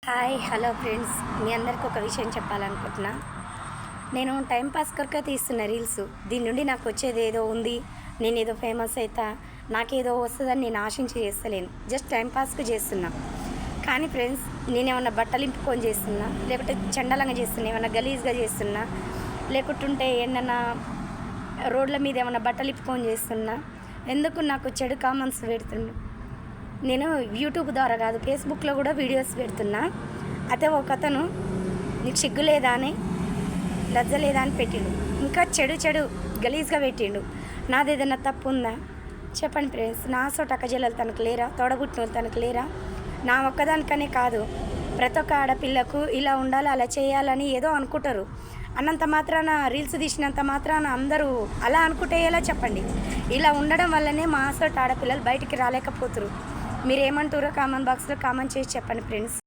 Hi hello friends, మీ అందరికి ఒక విషయం చెప్పాలనుకుంటున్నా. నేను టైంపాస్ కొరకే తీస్తున్న రీల్స్. దీని నుండి నాకు వచ్చేది ఏదో ఉంది, నేను ఏదో ఫేమస్ అవుతా, నాకేదో వస్తుందని నేను ఆశించి చేస్తలేను. జస్ట్ టైంపాస్కి చేస్తున్నా. కానీ ఫ్రెండ్స్, నేనేమన్నా బట్టలు ఇంపుకొని చేస్తున్నా, లేకపోతే చండలంగా చేస్తున్నా, ఏమన్నా గలీజ్గా చేస్తున్నా, లేకుంటుంటే ఏమన్నా రోడ్ల మీద ఏమన్నా బట్టలు ఇప్పుకొని చేస్తున్నా, ఎందుకు నాకు చెడు కామెంట్స్ పెడుతున్నా. నేను యూట్యూబ్ ద్వారా కాదు, ఫేస్బుక్లో కూడా వీడియోస్ పెడుతున్నా. అయితే ఒక అతను నీకు సిగ్గు లేదా అని, లజ్జ లేదా అని పెట్టిండు. ఇంకా చెడు గలీజ్గా పెట్టిండు. నాది ఏదైనా తప్పు ఉందా చెప్పండి ఫ్రెండ్స్. నా సోట అక్కజల్లలు తనకు లేరా, తోడబుట్టిన తనకు లేరా? నా ఒక్కదానికనే కాదు, ప్రతి ఒక్క ఆడపిల్లకు ఇలా ఉండాలి, అలా చేయాలని ఏదో అనుకుంటారు. అన్నంత మాత్రాన, రీల్స్ తీసినంత మాత్రాన అందరూ అలా అనుకుంటే ఎలా చెప్పండి. ఇలా ఉండడం వల్లనే మా సోట ఆడపిల్లలు బయటికి రాలేకపోతున్నారు. మీరు ఏమంటారో కామెంట్ బాక్స్లో కామెంట్ చేసి చెప్పండి ఫ్రెండ్స్.